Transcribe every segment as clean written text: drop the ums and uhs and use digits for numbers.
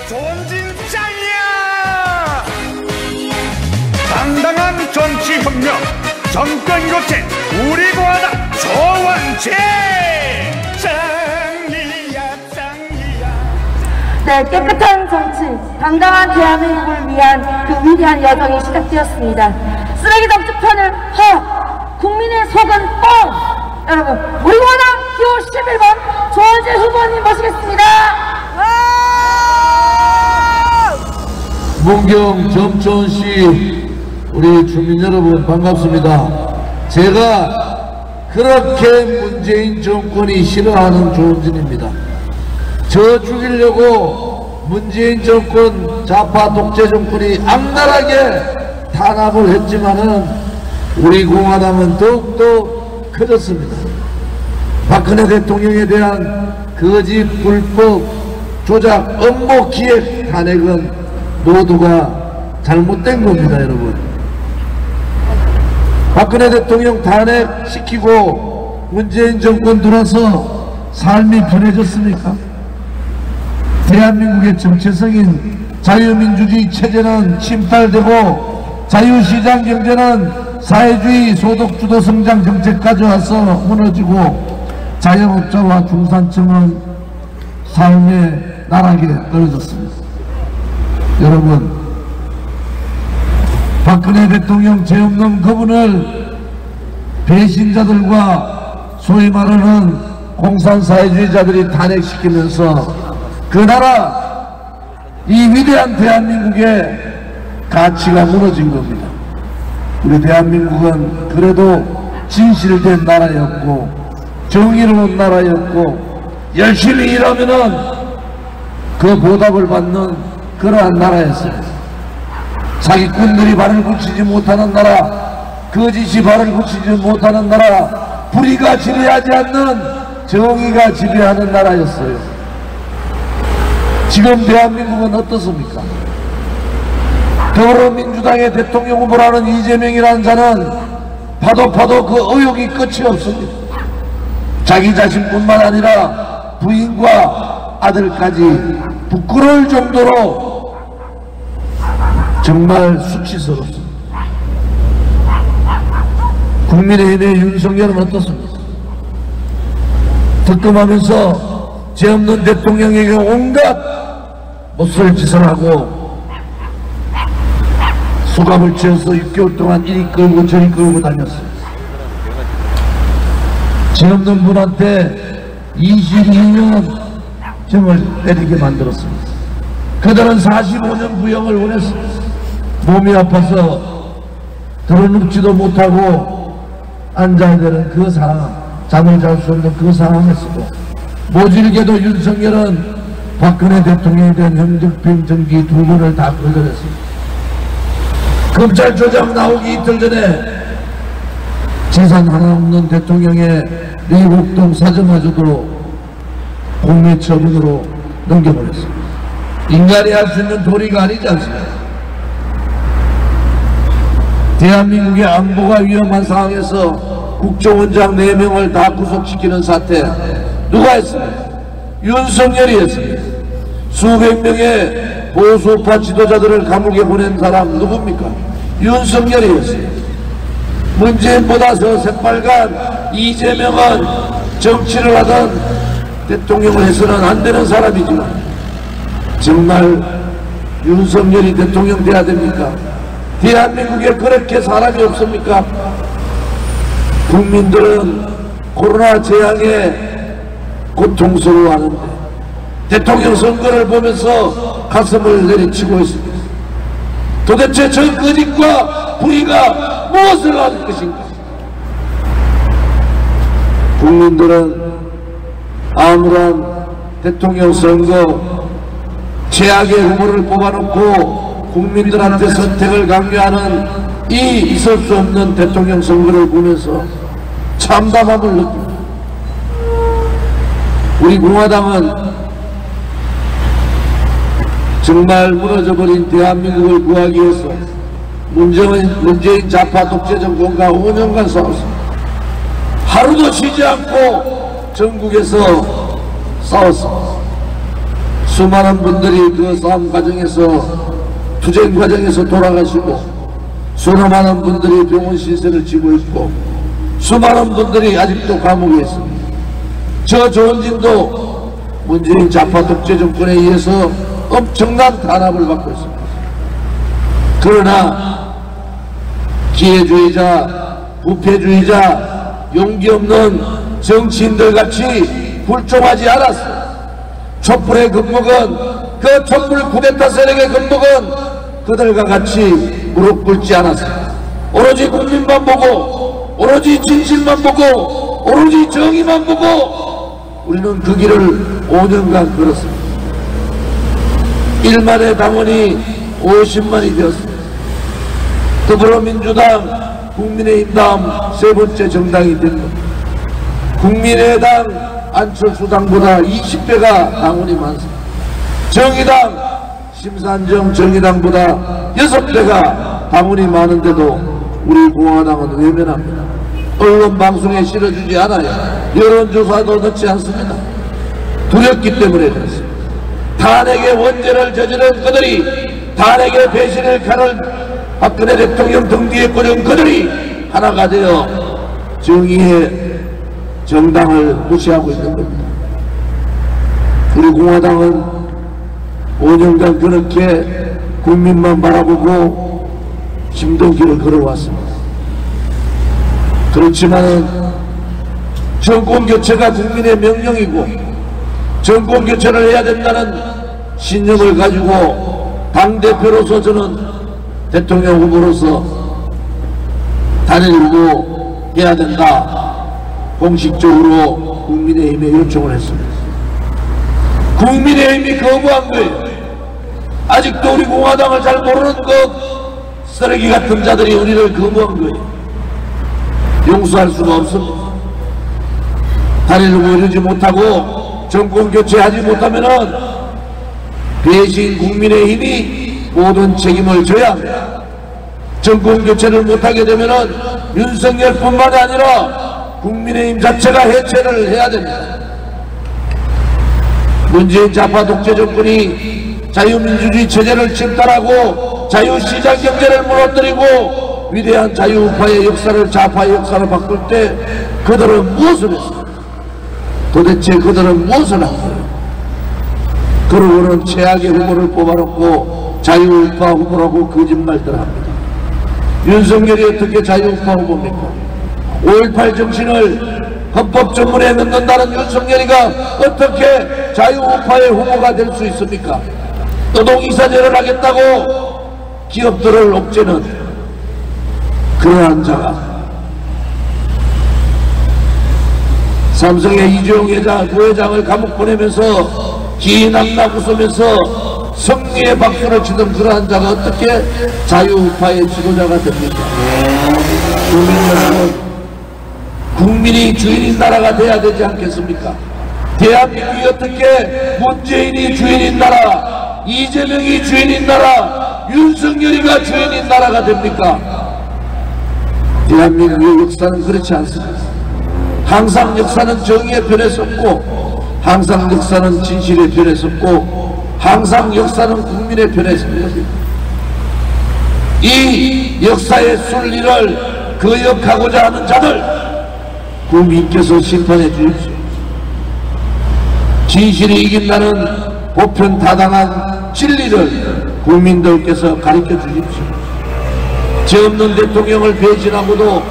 존진짱이야! 당당한 정치혁명, 정권교체, 우리 공화당 조원진! 짱이야 짱이야. 네, 깨끗한 정치, 당당한 대한민국을 위한 그 위대한 여정이 시작되었습니다. 쓰레기 답주편을 허! 국민의 속은 뻥! 여러분, 우리 공화당 기호 11번 조원진 후보님 모시겠습니다. 문경 점촌시 우리 주민 여러분 반갑습니다. 제가 그렇게 문재인 정권이 싫어하는 조원진입니다. 저 죽이려고 문재인 정권 좌파 독재 정권이 악랄하게 탄압을 했지만은 우리 공화당은 더욱더 커졌습니다. 박근혜 대통령에 대한 거짓 불법 조작 업무 기획 탄핵은 모두가 잘못된 겁니다. 여러분, 박근혜 대통령 탄핵시키고 문재인 정권 들어서 삶이 편해졌습니까? 대한민국의 정체성인 자유민주주의 체제는 침탈되고 자유시장 경제는 사회주의 소득주도 성장 정책 가져와서 무너지고 자영업자와 중산층은 삶의 나락에 떨어졌습니다. 여러분, 박근혜 대통령 죄 없는 그분을 배신자들과 소위 말하는 공산사회주의자들이 탄핵시키면서 그 나라, 이 위대한 대한민국의 가치가 무너진 겁니다. 우리 대한민국은 그래도 진실된 나라였고 정의로운 나라였고 열심히 일하면은 그 보답을 받는 그러한 나라였어요. 사기꾼들이 발을 붙이지 못하는 나라, 거짓이 발을 붙이지 못하는 나라, 불의가 지배하지 않는 정의가 지배하는 나라였어요. 지금 대한민국은 어떻습니까? 더불어민주당의 대통령 후보라는 이재명이라는 자는 파도 그 의혹이 끝이 없습니다. 자기 자신뿐만 아니라 부인과 아들까지 부끄러울 정도로 정말 수치스럽습니다. 국민의힘의 윤석열은 어떻습니까? 특검하면서 죄 없는 대통령에게 온갖 못쓸 짓을 하고 수갑을 채워서 6개월 동안 이리 끌고 저리 끌고 다녔어요. 죄 없는 분한테 22년 정을 때리게 만들었습니다. 그들은 45년 구형을 원했습니다. 몸이 아파서 들어눕지도 못하고 앉아야 되는 그 상황, 잠을 잘 수 없는 그 상황에서도 모질게도 윤석열은 박근혜 대통령에 대한 형적행정기 2번을 다 거절했습니다. 검찰 조작 나오기 이틀 전에 재산 하나 없는 대통령의 리복동 사저마저도 공매 처분으로 넘겨버렸습니다. 인간이 할 수 있는 도리가 아니지 않습니까? 대한민국의 안보가 위험한 상황에서 국정원장 4명을 다 구속시키는 사태 누가 했습니까? 윤석열이 했습니다. 수백 명의 보수파 지도자들을 감옥에 보낸 사람 누굽니까? 윤석열이 했어요. 문재인보다 더 새빨간 이재명은 정치를 하던 대통령을 해서는 안 되는 사람이지만 정말 윤석열이 대통령 돼야 됩니까? 대한민국에 그렇게 사람이 없습니까? 국민들은 코로나 재앙에 고통스러워하는데 대통령 선거를 보면서 가슴을 내리치고 있습니다. 도대체 저 거짓과 불의가 무엇을 할 것인가? 국민들은 아무런 대통령 선거 최악의 후보를 뽑아놓고 국민들한테 선택을 강요하는 이 있을 수 없는 대통령 선거를 보면서 참담함을 느낍니다. 우리 공화당은 정말 무너져버린 대한민국을 구하기 위해서 문재인 좌파 독재 정권과 5년간 싸웠습니다. 하루도 쉬지 않고 전국에서 싸웠습니다. 수많은 분들이 그 싸움 과정에서 투쟁 과정에서 돌아가시고 수많은 분들이 병원 신세를 지고 있고 수많은 분들이 아직도 감옥에 있습니다. 저 조원진도 문재인 좌파 독재 정권에 의해서 엄청난 탄압을 받고 있습니다. 그러나 기회주의자, 부패주의자, 용기 없는 정치인들 같이 불종하지 않았어요. 촛불의 금목은, 그 촛불 쿠데타 세력의 금목은 그들과 같이 무릎 꿇지 않았어요. 오로지 국민만 보고, 오로지 진실만 보고, 오로지 정의만 보고 우리는 그 길을 5년간 걸었습니다. 1만의 당원이 50만이 되었습니다. 더불어민주당, 국민의힘 다음 세 번째 정당이 된 겁니다. 국민의당 안철수 당보다 20배가 당원이 많습니다. 정의당, 심산정 정의당보다 6배가 당원이 많은데도 우리 공화당은 외면합니다. 언론 방송에 실어주지 않아요. 여론조사도 넣지 않습니다. 두렵기 때문에 그렇습니다. 탄핵의 원죄를 저지른 그들이, 탄핵의 배신을 가는 박근혜 대통령 등 뒤에 꽂은 그들이 하나가 되어 정의의 정당을 무시하고 있는 겁니다. 우리 공화당은 5년간 그렇게 국민만 바라보고 힘든 길을 걸어왔습니다. 그렇지만 정권교체가 국민의 명령이고 정권교체를 해야 된다는 신념을 가지고 당대표로서 저는 대통령 후보로서 단일 후보 해야 된다, 공식적으로 국민의힘에 요청을 했습니다. 국민의힘이 거부한 거예요. 아직도 우리 공화당을 잘 모르는 그 쓰레기 같은 자들이 우리를 거부한 거예요. 용서할 수가 없습니다. 단일 후보 이루지 못하고 정권 교체하지 못하면은 배신 국민의힘이 모든 책임을 져야 합니다. 정권 교체를 못하게 되면은 윤석열뿐만이 아니라 국민의힘 자체가 해체를 해야 됩니다. 문재인 좌파 독재 정권이 자유민주주의 체제를 침탈하고 자유시장 경제를 무너뜨리고 위대한 자유우파의 역사를, 좌파의 역사를 바꿀 때 그들은 무엇을 했어요? 도대체 그들은 무엇을 했어요? 그러고는 최악의 후보를 뽑아놓고 자유우파 후보라고 거짓말들 합니다. 윤석열이 어떻게 자유우파 후보입니까? 5.18 정신을 헌법 전문에 넣는다는 윤석열이가 어떻게 자유우파의 후보가 될 수 있습니까? 노동이사제를 하겠다고 기업들을 옥죄는 그러한 자가 삼성의 이재용 부회장을 감옥 보내면서 기낙낙 웃으면서 승리의 박수를 치던 그러한 자가 어떻게 자유우파의 지도자가 됩니까? 국민 여러분, 국민이 주인인 나라가 돼야 되지 않겠습니까? 대한민국이 어떻게 문재인이 주인인 나라, 이재명이 주인인 나라, 윤석열이가 주인인 나라가 됩니까? 대한민국의 역사는 그렇지 않습니다. 항상 역사는 정의의 편에 섰고, 항상 역사는 진실의 편에 섰고, 항상 역사는 국민의 편에 섰습니다. 이 역사의 순리를 거역하고자 하는 자들, 국민께서 심판해 주십시오. 진실이 이긴다는 보편타당한 진리를 국민들께서 가르쳐 주십시오. 죄 없는 대통령을 배신하고도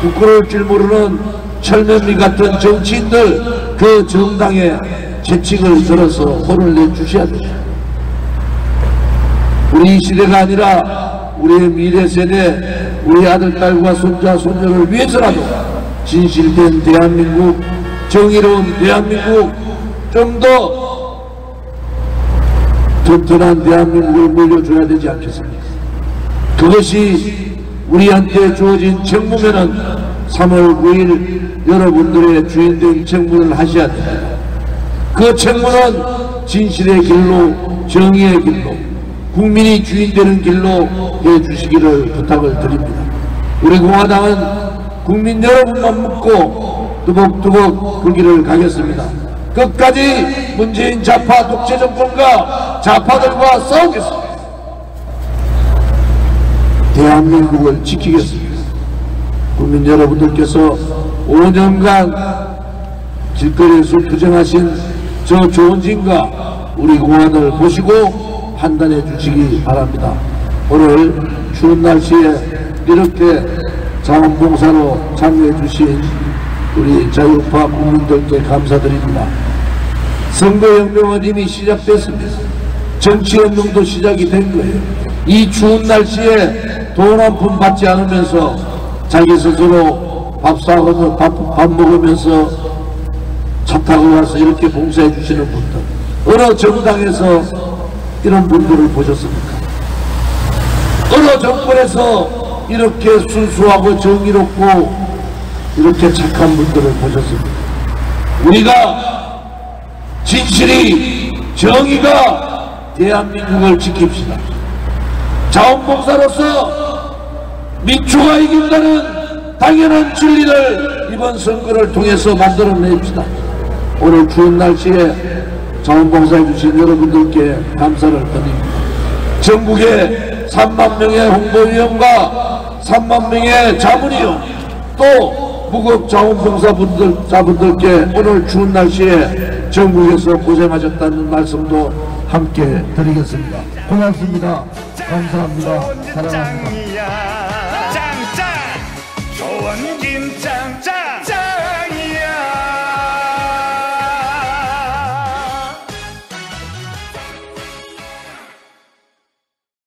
부끄러울 줄 모르는 철면미 같은 정치인들, 그 정당의 재칙을 들어서 혼을 내주셔야 됩니다. 우리 시대가 아니라 우리의 미래 세대, 우리 아들, 딸과 손자, 손녀를 위해서라도 진실된 대한민국, 정의로운 대한민국, 좀 더 튼튼한 대한민국을 물려줘야 되지 않겠습니까? 그것이 우리한테 주어진 책무면은 3월 9일 여러분들의 주인된 책무를 하셔야 됩니다. 그 책무는 진실의 길로, 정의의 길로, 국민이 주인되는 길로 해주시기를 부탁을 드립니다. 우리 공화당은 국민 여러분만 묻고 뚜벅뚜벅 그 길을 가겠습니다. 끝까지 문재인 좌파 독재 정권과 좌파들과 싸우겠습니다. 대한민국을 지키겠습니다. 국민 여러분들께서 5년간 길거리에서 투쟁하신 저 좋은 진과 우리 공안을 보시고 판단해 주시기 바랍니다. 오늘 추운 날씨에 이렇게 자원봉사로 참여해 주신 우리 자유파 국민들께 감사드립니다. 선거혁명은 이미 시작됐습니다. 정치혁명도 시작이 된 거예요. 이 추운 날씨에 돈 한 푼 받지 않으면서 자기 스스로 밥 먹으면서 차 타고 와서 이렇게 봉사해 주시는 분들, 어느 정당에서 이런 분들을 보셨습니까? 어느 정권에서 이렇게 순수하고 정의롭고 이렇게 착한 분들을 보셨습니까? 우리가 진실이, 정의가 대한민국을 지킵시다. 자원봉사로서 민주가 이긴다는 당연한 진리를 이번 선거를 통해서 만들어냅시다. 오늘 추운 날씨에 자원봉사해 주신 여러분들께 감사를 드립니다. 전국에 3만 명의 홍보위원과 3만 명의 자문위원, 또 무급 자원봉사자분들께 오늘 추운 날씨에 전국에서 고생하셨다는 말씀도 함께 드리겠습니다. 고맙습니다. 감사합니다. 사랑합니다. 짱짱 좋은 김 짱짱